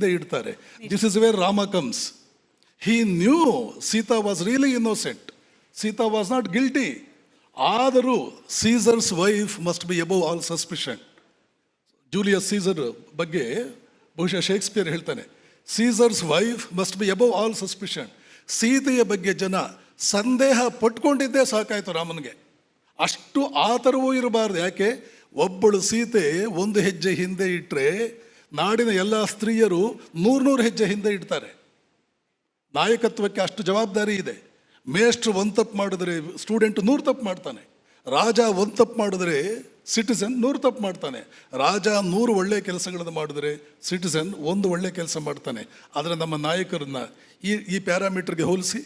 ಹಿಂದೆ ಇಡ್ತಾರೆ. This is where Rama comes. He knew Sita was really innocent. Sita was not guilty. ಆದರೂ Caesar's wife must be above all suspicion. Julius Caesar ಬಗ್ಗೆ ಬಹುಶಃ Shakespeare ಹೇಳ್ತಾನೆ, Caesar's wife must be above all suspicion. ಸೀತೆಯ ಬಗ್ಗೆ ಜನ ಸಂದೇಹ ಪಟ್ಕೊಂಡಿದ್ದೇ ಸಾಕಾಯಿತು ರಾಮನಿಗೆ. ಅಷ್ಟು ಆತರವೂ ಇರಬಾರ್ದು. ಯಾಕೆ? ಒಬ್ಬಳು ಸೀತೆ ಒಂದು ಹೆಜ್ಜೆ ಹಿಂದೆ ಇಟ್ಟರೆ ನಾಡಿನ ಎಲ್ಲ ಸ್ತ್ರೀಯರು 100 ಹೆಜ್ಜೆ ಹಿಂದೆ ಇಡ್ತಾರೆ. ನಾಯಕತ್ವಕ್ಕೆ ಅಷ್ಟು ಜವಾಬ್ದಾರಿ ಇದೆ. ಮೇಷ್ಟ್ರು ಒಂದು ತಪ್ಪು ಮಾಡಿದ್ರೆ ಸ್ಟೂಡೆಂಟ್ 100 ತಪ್ಪು ಮಾಡ್ತಾನೆ. ರಾಜ ಒಂದು ತಪ್ಪು ಮಾಡಿದ್ರೆ ಸಿಟಿಸನ್ 100 ತಪ್ಪು ಮಾಡ್ತಾನೆ. ರಾಜ 100 ಒಳ್ಳೆಯ ಕೆಲಸಗಳನ್ನು ಮಾಡಿದ್ರೆ ಸಿಟಿಸನ್ 1 ಒಳ್ಳೆ ಕೆಲಸ ಮಾಡ್ತಾನೆ. ಆದರೆ ನಮ್ಮ ನಾಯಕರನ್ನ ಈ ಪ್ಯಾರಾಮೀಟರ್ಗೆ ಹೋಲಿಸಿ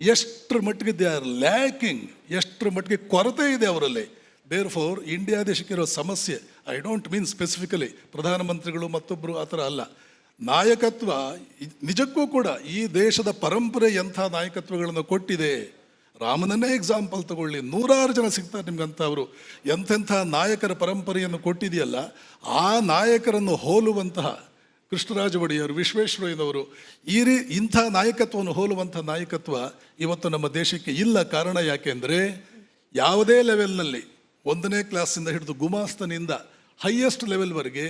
ಎಷ್ಟರ ಮಟ್ಟಿಗೆ ದೇ ಆರ್ ಲ್ಯಾಕಿಂಗ್, ಎಷ್ಟರ ಮಟ್ಟಿಗೆ ಕೊರತೆ ಇದೆ ಅವರಲ್ಲಿ. ದೇರ್ ಫೋರ್ ಇಂಡಿಯಾ ದೇಶಕ್ಕಿರೋ ಸಮಸ್ಯೆ, ಐ ಡೋಂಟ್ ಮೀನ್ ಸ್ಪೆಸಿಫಿಕಲಿ ಪ್ರಧಾನಮಂತ್ರಿಗಳು ಮತ್ತೊಬ್ಬರು ಆ ಥರ ಅಲ್ಲ. ನಾಯಕತ್ವ ನಿಜಕ್ಕೂ ಕೂಡ ಈ ದೇಶದ ಪರಂಪರೆ ಎಂಥ ನಾಯಕತ್ವಗಳನ್ನು ಕೊಟ್ಟಿದೆ. ರಾಮನನ್ನೇ ಎಕ್ಸಾಂಪಲ್ ತಗೊಳ್ಳಿ, 100 ಜನ ಸಿಗ್ತಾರೆ ನಿಮ್ಗಂಥವರು. ಎಂಥೆಂಥ ನಾಯಕರ ಪರಂಪರೆಯನ್ನು ಕೊಟ್ಟಿದೆಯಲ್ಲ, ಆ ನಾಯಕರನ್ನು ಹೋಲುವಂತಹ ಕೃಷ್ಣರಾಜ ಒಡೆಯರ್, ವಿಶ್ವೇಶ್ವರಯ್ಯನವರು, ಇಂಥ ನಾಯಕತ್ವವನ್ನು ಹೋಲುವಂಥ ನಾಯಕತ್ವ ಇವತ್ತು ನಮ್ಮ ದೇಶಕ್ಕೆ ಇಲ್ಲ. ಕಾರಣ ಯಾಕೆಂದರೆ ಯಾವುದೇ ಲೆವೆಲ್ನಲ್ಲಿ 1ನೇ ಕ್ಲಾಸಿಂದ ಹಿಡಿದು ಗುಮಾಸ್ತನಿಂದ ಹೈಯೆಸ್ಟ್ ಲೆವೆಲ್ವರೆಗೆ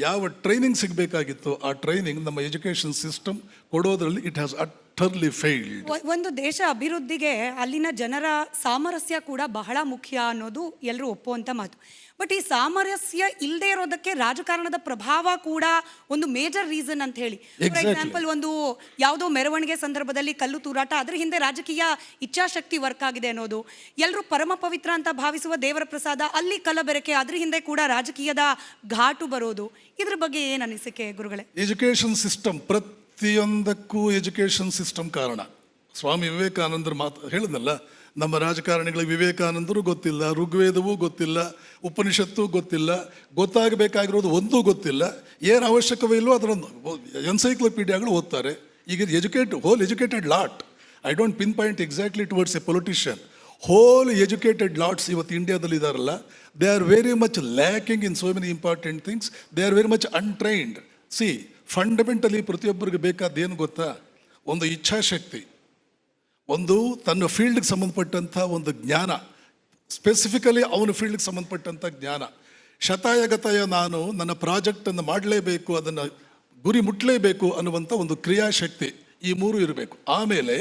ಯಾವ ಟ್ರೈನಿಂಗ್ ಸಿಗಬೇಕಾಗಿತ್ತು ಆ ಟ್ರೈನಿಂಗ್ ನಮ್ಮ ಎಜುಕೇಷನ್ ಸಿಸ್ಟಮ್ ಕೊಡೋದ್ರಲ್ಲಿ ಇಟ್ ಹ್ಯಾಸ್ ಅಟರ್ಲಿ ಫೇಲ್ಡ್. ಒಂದು ದೇಶ ಅಭಿವೃದ್ಧಿಗೆ ಅಲ್ಲಿನ ಜನರ ಸಾಮರಸ್ಯ ಕೂಡ ಬಹಳ ಮುಖ್ಯ ಅನ್ನೋದು ಎಲ್ಲರೂ ಒಪ್ಪುವಂಥ ಮಾತು. ಬಟ್ ಈ ಸಾಮರಸ್ಯ ಇಲ್ಲದೆ ಇರೋದಕ್ಕೆ ರಾಜಕಾರಣದ ಪ್ರಭಾವ ಕೂಡ ಒಂದು ಮೇಜರ್ ರೀಸನ್ ಅಂತ ಹೇಳಿ. ಫಾರ್ ಎಕ್ಸಾಂಪಲ್, ಒಂದು ಯಾವುದೋ ಮೆರವಣಿಗೆ ಸಂದರ್ಭದಲ್ಲಿ ಕಲ್ಲು ತೂರಾಟ, ಅದ್ರ ಹಿಂದೆ ರಾಜಕೀಯ ಇಚ್ಛಾಶಕ್ತಿ ವರ್ಕ್ ಆಗಿದೆ ಅನ್ನೋದು. ಎಲ್ಲರೂ ಪರಮ ಪವಿತ್ರ ಅಂತ ಭಾವಿಸುವ ದೇವರ ಪ್ರಸಾದ, ಅಲ್ಲಿ ಕಲಬೆರಕೆ, ಅದ್ರ ಹಿಂದೆ ಕೂಡ ರಾಜಕೀಯದ ಘಾಟು ಬರೋದು. ಇದ್ರ ಬಗ್ಗೆ ಏನು ಅನಿಸಿಕೆ ಗುರುಗಳೇ? ಎಜುಕೇಷನ್ ಸಿಸ್ಟಮ್, ಪ್ರತಿಯೊಂದಕ್ಕೂ ಎಜುಕೇಷನ್ ಸಿಸ್ಟಮ್ ಕಾರಣ. ಸ್ವಾಮಿ ವಿವೇಕಾನಂದರು ಹೇಳಿದ್ನಲ್ಲ, ನಮ್ಮ ರಾಜಕಾರಣಿಗಳಿಗೆ ವಿವೇಕಾನಂದರು ಗೊತ್ತಿಲ್ಲ, ಋಗ್ವೇದವೂ ಗೊತ್ತಿಲ್ಲ, ಉಪನಿಷತ್ತು ಗೊತ್ತಿಲ್ಲ, ಗೊತ್ತಾಗಬೇಕಾಗಿರೋದು ಒಂದೂ ಗೊತ್ತಿಲ್ಲ. ಏನು ಅವಶ್ಯಕವೇ ಇಲ್ಲವೋ ಅದರೊಂದು ಎನ್ಸೈಕ್ಲೋಪೀಡಿಯಾಗಳು ಓದ್ತಾರೆ. ಈಗ whole educated lot. I don't pin point exactly towards a politician. Whole educated lots ಇವತ್ತು ಇಂಡಿಯಾದಲ್ಲಿ ಇದಾರಲ್ಲ, they are very much lacking in so many important things. They are very much untrained. See, fundamentally ಪ್ರತಿಯೊಬ್ಬರಿಗೆ ಬೇಕಾದ್ದೇನು ಗೊತ್ತಾ? ಒಂದು ಇಚ್ಛಾಶಕ್ತಿ, ಒಂದು ತನ್ನ ಫೀಲ್ಡ್ಗೆ ಸಂಬಂಧಪಟ್ಟಂಥ ಒಂದು ಜ್ಞಾನ, ಸ್ಪೆಸಿಫಿಕಲಿ ಅವನ ಫೀಲ್ಡ್ಗೆ ಸಂಬಂಧಪಟ್ಟಂಥ ಜ್ಞಾನ. ಶತಾಯಗತಾಯ ನಾನು ನನ್ನ ಪ್ರಾಜೆಕ್ಟನ್ನು ಮಾಡಲೇಬೇಕು, ಅದನ್ನು ಗುರಿ ಮುಟ್ಟಲೇಬೇಕು ಅನ್ನುವಂಥ ಒಂದು ಕ್ರಿಯಾಶಕ್ತಿ, ಈ 3 ಇರಬೇಕು. ಆಮೇಲೆ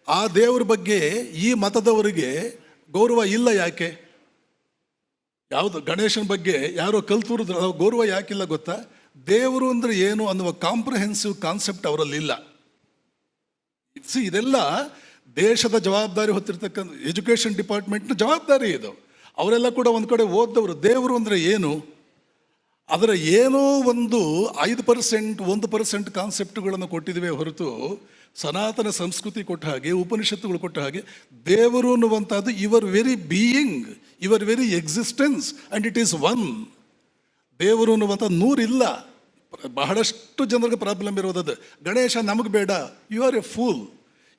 ಆ ದೇವರ ಬಗ್ಗೆ ಈ ಮತದವರಿಗೆ ಗೌರವ ಇಲ್ಲ. ಯಾಕೆ? ಯಾವುದು ಗಣೇಶನ ಬಗ್ಗೆ ಯಾರೋ ಕಲ್ತೂರಿದ್ರು, ಗೌರವ ಯಾಕಿಲ್ಲ ಗೊತ್ತಾ? ದೇವರು ಅಂದರೆ ಏನು ಅನ್ನುವ ಕಾಂಪ್ರಹೆನ್ಸಿವ್ ಕಾನ್ಸೆಪ್ಟ್ ಅವರಲ್ಲಿ ಇಲ್ಲ. ಇದೆಲ್ಲ ದೇಶದ ಜವಾಬ್ದಾರಿ ಹೊತ್ತಿರ್ತಕ್ಕಂಥ ಎಜುಕೇಷನ್ ಡಿಪಾರ್ಟ್ಮೆಂಟ್ನ ಜವಾಬ್ದಾರಿ ಇದು. ಅವರೆಲ್ಲ ಕೂಡ ಒಂದು ಕಡೆ ಓದ್ದವರು. ದೇವರು ಅಂದರೆ ಏನು, ಅದರ ಏನೋ ಒಂದು 5%, 1% ಕಾನ್ಸೆಪ್ಟ್ಗಳನ್ನು ಕೊಟ್ಟಿದ್ದೇವೆ ಹೊರತು ಸನಾತನ ಸಂಸ್ಕೃತಿ ಕೊಟ್ಟ ಹಾಗೆ, ಉಪನಿಷತ್ತುಗಳು ಕೊಟ್ಟ ಹಾಗೆ ದೇವರು ಅನ್ನುವಂಥದ್ದು your very being, your very existence and it is one. ದೇವರು ಅನ್ನುವಂಥ 100 ಇಲ್ಲ. ಬಹಳಷ್ಟು ಜನರಿಗೆ ಪ್ರಾಬ್ಲಮ್ ಇರೋದದು. ಗಣೇಶ ನಮಗೆ ಬೇಡ, you are a fool.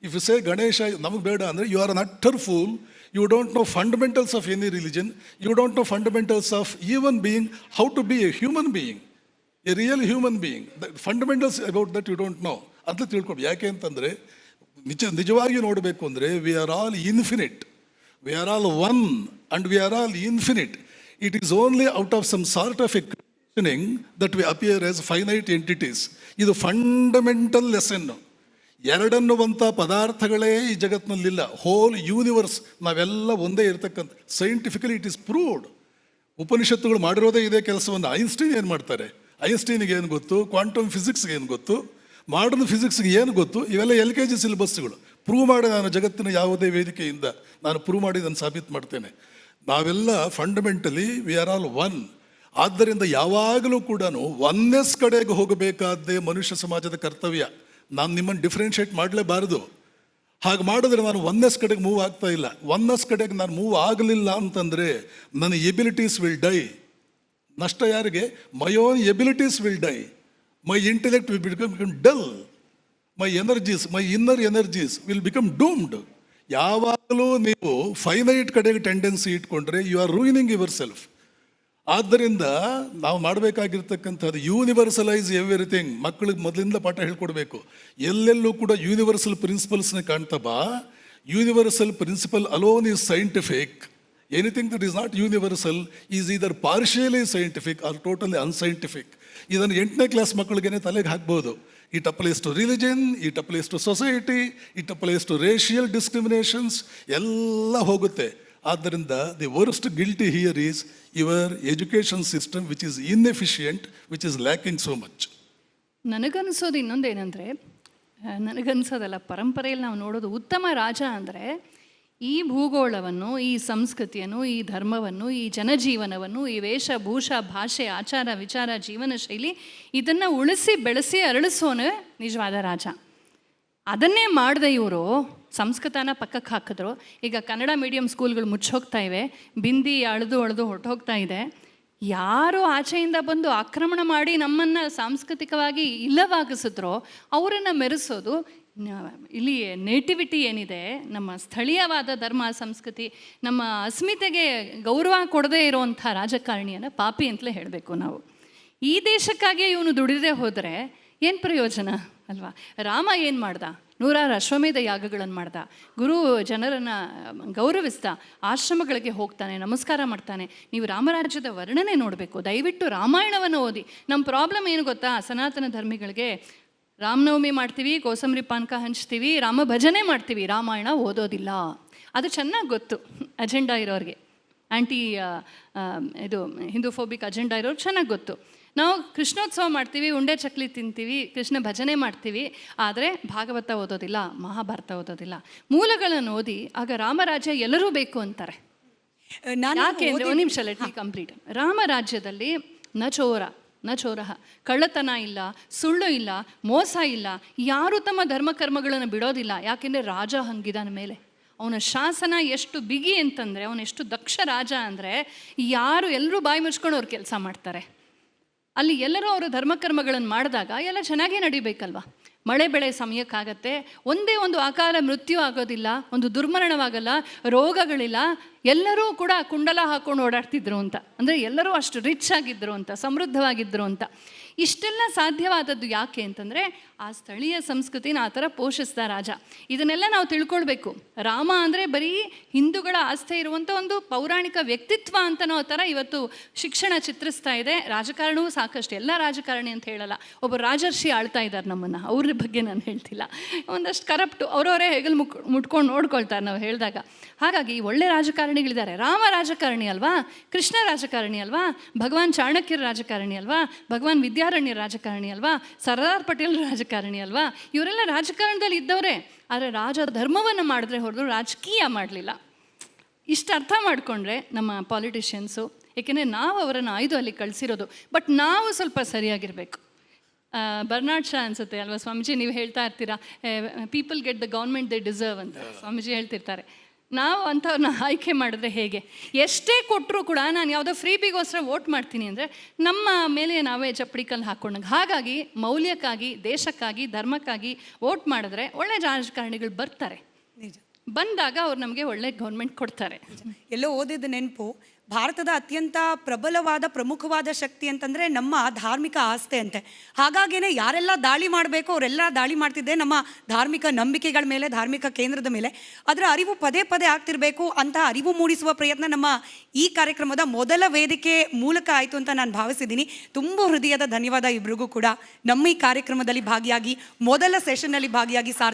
If you say Ganesha ನಮಗೆ ಬೇಡ ಅಂದರೆ you are an utter fool. You don't know fundamentals of any religion. You don't know fundamentals of even being, how to be a human being, a real human being. Fundamentals about that you don't know ಅಂತ ತಿಳ್ಕೊಂಡು. ಯಾಕೆ ಅಂತಂದರೆ ನಿಜವಾಗಿ ನೋಡಬೇಕು ಅಂದರೆ we are all infinite, we are all one and we are all infinite. It is only out of some sort of a that we appear as finite entities. ಇದು fundamental ಲೆಸನ್ನು. ಎರಡನ್ನುವಂಥ ಪದಾರ್ಥಗಳೇ ಈ ಜಗತ್ತಿನಲ್ಲಿಲ್ಲ. ಹೋಲ್ ಯೂನಿವರ್ಸ್ ನಾವೆಲ್ಲ ಒಂದೇ ಇರತಕ್ಕಂಥ. Scientifically it is proved. ಉಪನಿಷತ್ತುಗಳು ಮಾಡಿರೋದೇ ಇದೇ ಕೆಲಸವನ್ನು. ಐನ್ಸ್ಟೈನ್ ಏನು ಮಾಡ್ತಾರೆ? ಐನ್ಸ್ಟೈನಿಗೆ ಏನು ಗೊತ್ತು? ಕ್ವಾಂಟಮ್ ಫಿಸಿಕ್ಸ್ಗೆ ಏನು ಗೊತ್ತು? ಮಾಡರ್ನ್ ಫಿಸಿಕ್ಸ್ಗೆ ಏನು ಗೊತ್ತು? ಇವೆಲ್ಲ LKG ಸಿಲೆಬಸ್ಗಳು. ಪ್ರೂವ್ ಮಾಡಿ ನಾನು ಜಗತ್ತಿನ ಯಾವುದೇ ವೇದಿಕೆಯಿಂದ ನಾನು ಪ್ರೂವ್ ಮಾಡಿ ನಾನು ಸಾಬೀತು ಮಾಡ್ತೇನೆ. ನಾವೆಲ್ಲ fundamentally V are all one. ಆದ್ದರಿಂದ ಯಾವಾಗಲೂ ಕೂಡ ಒನ್ನೆಸ್ ಕಡೆಗೆ ಹೋಗಬೇಕಾದ್ದೇ ಮನುಷ್ಯ ಸಮಾಜದ ಕರ್ತವ್ಯ. ನಾನು ನಿಮ್ಮನ್ನು ಡಿಫ್ರೆನ್ಷಿಯೇಟ್ ಮಾಡಲೇಬಾರದು. ಹಾಗೆ ಮಾಡಿದ್ರೆ ನಾನು ಒನ್ನೆಸ್ ಕಡೆಗೆ ಮೂವ್ ಆಗ್ತಾ ಇಲ್ಲ. ಒನ್ನೆಸ್ ಕಡೆಗೆ ನಾನು ಮೂವ್ ಆಗಲಿಲ್ಲ ಅಂತಂದರೆ ನನ್ನ ಎಬಿಲಿಟೀಸ್ ವಿಲ್ ಡೈ. ನಷ್ಟ ಯಾರಿಗೆ? My own abilities will die. My intellect will become dull. My energies, my inner energies will become doomed. ಯಾವಾಗಲೂ ನೀವು ಫೈನೈಟ್ ಕಡೆಗೆ ಟೆಂಡೆನ್ಸಿ ಇಟ್ಕೊಂಡ್ರೆ you are ruining yourself. ಆದ್ದರಿಂದ ನಾವು ಮಾಡಬೇಕಾಗಿರ್ತಕ್ಕಂಥದ್ದು ಯೂನಿವರ್ಸಲೈಸ್ ಎವ್ರಿಥಿಂಗ್. ಮಕ್ಕಳಿಗೆ ಮೊದಲಿಂದ ಪಾಠ ಹೇಳ್ಕೊಡ್ಬೇಕು. ಎಲ್ಲೆಲ್ಲೂ ಕೂಡ ಯೂನಿವರ್ಸಲ್ ಪ್ರಿನ್ಸಿಪಲ್ಸ್ನ ಕಾಣ್ತಾ ಬಾ. Universal principle alone is scientific. Anything that is not universal is either partially scientific or totally unscientific. ಇದನ್ನು 8ನೇ ಕ್ಲಾಸ್ ಮಕ್ಕಳಿಗೇನೆ ತಲೆಗೆ ಹಾಕ್ಬೋದು. It applies to religion, it applies to society, it applies to racial discriminations, ಎಲ್ಲ ಹೋಗುತ್ತೆ. ಆದ್ದರಿಂದ the worst guilty here is your education system which is inefficient, which is lacking so much. ನನಗನ್ಸೋದು ಇನ್ನೊಂದೇನೆಂದರೆ, ನನಗನ್ಸೋದಲ್ಲ, ಪರಂಪರೆಯಲ್ಲಿ ನಾವು ನೋಡೋದು ಉತ್ತಮ ರಾಜ ಅಂದರೆ ಈ ಭೂಗೋಳವನ್ನು, ಈ ಸಂಸ್ಕೃತಿಯನ್ನು, ಈ ಧರ್ಮವನ್ನು, ಈ ಜನಜೀವನವನ್ನು, ಈ ವೇಷಭೂಷ, ಭಾಷೆ, ಆಚಾರ, ವಿಚಾರ, ಜೀವನ ಶೈಲಿ ಇದನ್ನು ಉಳಿಸಿ ಬೆಳೆಸಿ ಅರಳಿಸೋನು ನಿಜವಾದ ರಾಜ. ಅದನ್ನೇ ಮಾಡದೆ ಇವರು ಸಂಸ್ಕೃತನ ಪಕ್ಕಕ್ಕೆ ಹಾಕಿದ್ರು. ಈಗ ಕನ್ನಡ ಮೀಡಿಯಂ ಸ್ಕೂಲ್ಗಳು ಮುಚ್ಚೋಗ್ತಾ ಇವೆ, ಬಿಂದಿ ಅಳೆದು ಹೊರಟೋಗ್ತಾ ಇದೆ. ಯಾರು ಆಚೆಯಿಂದ ಬಂದು ಆಕ್ರಮಣ ಮಾಡಿ ನಮ್ಮನ್ನು ಸಾಂಸ್ಕೃತಿಕವಾಗಿ ಇಲ್ಲವಾಗಿಸಿದ್ರೋ ಅವರನ್ನು ಮೆರೆಸೋದು. ಇಲ್ಲಿ ನೇಟಿವಿಟಿ ಏನಿದೆ, ನಮ್ಮ ಸ್ಥಳೀಯವಾದ ಧರ್ಮ ಸಂಸ್ಕೃತಿ, ನಮ್ಮ ಅಸ್ಮಿತೆಗೆ ಗೌರವ ಕೊಡದೇ ಇರೋವಂಥ ರಾಜಕಾರಣಿಯನ್ನು ಪಾಪಿ ಅಂತಲೇ ಹೇಳಬೇಕು ನಾವು. ಈ ದೇಶಕ್ಕಾಗಿ ಇವನು ದುಡಿದೇ ಹೋದರೆ ಏನು ಪ್ರಯೋಜನ ಅಲ್ವಾ? ರಾಮ ಏನು ಮಾಡ್ದ? 100 ಅಶ್ವಮೇಧ ಯಾಗಗಳನ್ನು ಮಾಡ್ದ, ಗುರು ಜನರನ್ನು ಗೌರವಿಸ್ದ, ಆಶ್ರಮಗಳಿಗೆ ಹೋಗ್ತಾನೆ, ನಮಸ್ಕಾರ ಮಾಡ್ತಾನೆ. ನೀವು ರಾಮರಾಜ್ಯದ ವರ್ಣನೆ ನೋಡಬೇಕು, ದಯವಿಟ್ಟು ರಾಮಾಯಣವನ್ನು ಓದಿ. ನಮ್ಮ ಪ್ರಾಬ್ಲಮ್ ಏನು ಗೊತ್ತಾ, ಸನಾತನ ಧರ್ಮಿಗಳಿಗೆ ರಾಮನವಮಿ ಮಾಡ್ತೀವಿ, ಕೋಸಂಬರಿ ಪಾನಕ ಹಂಚ್ತೀವಿ, ರಾಮ ಭಜನೆ ಮಾಡ್ತೀವಿ, ರಾಮಾಯಣ ಓದೋದಿಲ್ಲ. ಅದು ಚೆನ್ನಾಗಿ ಗೊತ್ತು ಅಜೆಂಡಾ ಇರೋರಿಗೆ, ಆ್ಯಂಟಿ ಇದು ಹಿಂದೂಫೋಬಿಕ್ ಅಜೆಂಡಾ ಇರೋರು ಚೆನ್ನಾಗಿ ಗೊತ್ತು. ನಾವು ಕೃಷ್ಣೋತ್ಸವ ಮಾಡ್ತೀವಿ, ಉಂಡೆ ಚಕ್ಲಿ ತಿಂತೀವಿ, ಕೃಷ್ಣ ಭಜನೆ ಮಾಡ್ತೀವಿ, ಆದರೆ ಭಾಗವತ ಓದೋದಿಲ್ಲ, ಮಹಾಭಾರತ ಓದೋದಿಲ್ಲ. ಮೂಲಗಳನ್ನು ಓದಿ, ಆಗ ರಾಮರಾಜ್ಯ ಎಲ್ಲರೂ ಬೇಕು ಅಂತಾರೆ. ಯಾಕೆ ಅಂದರೆ, ಒಂದು ನಿಮಿಷ ಲೆಟ್ ಮಿ ಕಂಪ್ಲೀಟ್. ರಾಮರಾಜ್ಯದಲ್ಲಿ ನ ಚೋರಹ, ಕಳ್ಳತನ ಇಲ್ಲ, ಸುಳ್ಳು ಇಲ್ಲ, ಮೋಸ ಇಲ್ಲ, ಯಾರು ತಮ್ಮ ಧರ್ಮಕರ್ಮಗಳನ್ನು ಬಿಡೋದಿಲ್ಲ. ಯಾಕೆಂದರೆ ರಾಜ ಹಂಗಿದಾನ ಮೇಲೆ ಅವನ ಶಾಸನ ಎಷ್ಟು ಬಿಗಿ ಅಂತಂದರೆ, ಅವನೆಷ್ಟು ದಕ್ಷ ರಾಜ ಅಂದರೆ, ಯಾರು ಎಲ್ಲರೂ ಬಾಯಿ ಮುಚ್ಕೊಂಡು ಅವ್ರು ಕೆಲಸ ಮಾಡ್ತಾರೆ. ಅಲ್ಲಿ ಎಲ್ಲರೂ ಅವರು ಧರ್ಮಕರ್ಮಗಳನ್ನು ಮಾಡಿದಾಗ ಎಲ್ಲ ಚೆನ್ನಾಗೇ ನಡಿಬೇಕಲ್ವ. ಮಳೆ ಬೆಳೆ ಸಮಯಕ್ಕಾಗತ್ತೆ, ಒಂದೇ ಒಂದು ಅಕಾಲ ಮೃತ್ಯು ಆಗೋದಿಲ್ಲ, ಒಂದು ದುರ್ಮರಣವಾಗಲ್ಲ, ರೋಗಗಳಿಲ್ಲ, ಎಲ್ಲರೂ ಕೂಡ ಕುಂಡಲ ಹಾಕ್ಕೊಂಡು ಓಡಾಡ್ತಿದ್ರು ಅಂತ. ಅಂದರೆ ಎಲ್ಲರೂ ಅಷ್ಟು ರಿಚ್ ಆಗಿದ್ದರು ಅಂತ, ಸಮೃದ್ಧವಾಗಿದ್ದರು ಅಂತ. ಇಷ್ಟೆಲ್ಲ ಸಾಧ್ಯವಾದದ್ದು ಯಾಕೆ ಅಂತಂದರೆ, ಆ ಸ್ಥಳೀಯ ಸಂಸ್ಕೃತಿನ ಆ ಥರ ಪೋಷಿಸಿದ ರಾಜ. ಇದನ್ನೆಲ್ಲ ನಾವು ತಿಳ್ಕೊಳ್ಬೇಕು. ರಾಮ ಅಂದರೆ ಬರೀ ಹಿಂದೂಗಳ ಆಸ್ಥೆ ಇರುವಂಥ ಒಂದು ಪೌರಾಣಿಕ ವ್ಯಕ್ತಿತ್ವ ಅಂತ ನಾವು ಥರ ಇವತ್ತು ಶಿಕ್ಷಣ ಚಿತ್ರಿಸ್ತಾ ಇದೆ. ರಾಜಕಾರಣವೂ ಸಾಕಷ್ಟು, ಎಲ್ಲ ರಾಜಕಾರಣಿ ಅಂತ ಹೇಳಲ್ಲ, ಒಬ್ಬ ರಾಜರ್ಷಿ ಆಳ್ತಾ ಇದ್ದಾರೆ ನಮ್ಮನ್ನು, ಅವ್ರ ಬಗ್ಗೆ ನಾನು ಹೇಳ್ತಿಲ್ಲ. ಒಂದಷ್ಟು ಕರಪ್ಟು ಅವರವರೇ ಹೆಗಲು ಮುಟ್ಕೊಂಡು ನೋಡ್ಕೊಳ್ತಾರೆ ನಾವು ಹೇಳಿದಾಗ. ಹಾಗಾಗಿ ಒಳ್ಳೆ ರಾಜಕಾರಣಿಗಳಿದ್ದಾರೆ. ರಾಮ ರಾಜಕಾರಣಿ ಅಲ್ವಾ, ಕೃಷ್ಣ ರಾಜಕಾರಣಿ ಅಲ್ವಾ, ಭಗವಾನ್ ಚಾಣಕ್ಯರ ರಾಜಕಾರಣಿ ಅಲ್ವಾ, ಭಗವಾನ್ ವಿದ್ಯಾರಣ್ಯ ರಾಜಕಾರಣಿ ಅಲ್ವಾ, ಸರ್ದಾರ್ ಪಟೇಲ್ ರಾಜಕಾರಣಿ ಅಲ್ವಾ. ಇವರೆಲ್ಲ ರಾಜಕಾರಣದಲ್ಲಿ ಇದ್ದವರೇ, ಆದರೆ ರಾಜ ಧರ್ಮವನ್ನು ಮಾಡಿದ್ರೆ ಹೊರತು ರಾಜಕೀಯ ಮಾಡಲಿಲ್ಲ. ಇಷ್ಟು ಅರ್ಥ ಮಾಡಿಕೊಂಡ್ರೆ ನಮ್ಮ ಪಾಲಿಟಿಷಿಯನ್ಸು, ಏಕೆಂದರೆ ನಾವು ಅವರನ್ನು ಆಯ್ದು ಅಲ್ಲಿ ಕಳಿಸಿರೋದು, ಬಟ್ ನಾವು ಸ್ವಲ್ಪ ಸರಿಯಾಗಿರಬೇಕು. ಬರ್ನಾಡ್ ಶಾ ಅನ್ಸುತ್ತೆ ಅಲ್ವಾ ಸ್ವಾಮೀಜಿ, ನೀವು ಹೇಳ್ತಾ ಇರ್ತೀರಾ, people get the government they deserve ಅಂತ ಸ್ವಾಮೀಜಿ ಹೇಳ್ತಿರ್ತಾರೆ. ನಾವು ಅಂಥವ್ರನ್ನ ಆಯ್ಕೆ ಮಾಡಿದ್ರೆ ಹೇಗೆ? ಎಷ್ಟೇ ಕೊಟ್ಟರೂ ಕೂಡ ನಾನು ಯಾವುದೋ ಫ್ರೀ ಬಿಗೋಸ್ಕರ ವೋಟ್ ಮಾಡ್ತೀನಿ ಅಂದರೆ ನಮ್ಮ ಮೇಲೆ ನಾವೇ ಚಪ್ಪಡಿ ಕಲ್ಲು ಹಾಕ್ಕೊಂಡಾಗ. ಹಾಗಾಗಿ ಮೌಲ್ಯಕ್ಕಾಗಿ, ದೇಶಕ್ಕಾಗಿ, ಧರ್ಮಕ್ಕಾಗಿ ವೋಟ್ ಮಾಡಿದ್ರೆ ಒಳ್ಳೆ ರಾಜಕಾರಣಿಗಳು ಬರ್ತಾರೆ. ಬಂದಾಗ ಅವ್ರು ನಮಗೆ ಒಳ್ಳೆ ಗೌರ್ಮೆಂಟ್ ಕೊಡ್ತಾರೆ. ಎಲ್ಲೋ ಓದಿದ ನೆನಪು, ಭಾರತದ ಅತ್ಯಂತ ಪ್ರಬಲವಾದ ಪ್ರಮುಖವಾದ ಶಕ್ತಿ ಅಂತಂದರೆ ನಮ್ಮ ಧಾರ್ಮಿಕ ಆಸ್ಥೆ ಅಂತೆ. ಹಾಗಾಗಿನೇ ಯಾರೆಲ್ಲ ದಾಳಿ ಮಾಡಬೇಕು ಅವರೆಲ್ಲ ದಾಳಿ ಮಾಡ್ತಿದ್ದೆ ನಮ್ಮ ಧಾರ್ಮಿಕ ನಂಬಿಕೆಗಳ ಮೇಲೆ, ಧಾರ್ಮಿಕ ಕೇಂದ್ರದ ಮೇಲೆ. ಅದರ ಅರಿವು ಪದೇ ಪದೇ ಆಗ್ತಿರಬೇಕು ಅಂತ ಅರಿವು ಮೂಡಿಸುವ ಪ್ರಯತ್ನ ನಮ್ಮ ಈ ಕಾರ್ಯಕ್ರಮದ ಮೊದಲ ವೇದಿಕೆ ಮೂಲಕ ಆಯಿತು ಅಂತ ನಾನು ಭಾವಿಸಿದ್ದೀನಿ. ತುಂಬ ಹೃದಯದ ಧನ್ಯವಾದ ಇಬ್ಬರಿಗೂ ಕೂಡ ನಮ್ಮ ಈ ಕಾರ್ಯಕ್ರಮದಲ್ಲಿ ಭಾಗಿಯಾಗಿ, ಮೊದಲ ಸೆಷನ್ನಲ್ಲಿ ಭಾಗಿಯಾಗಿ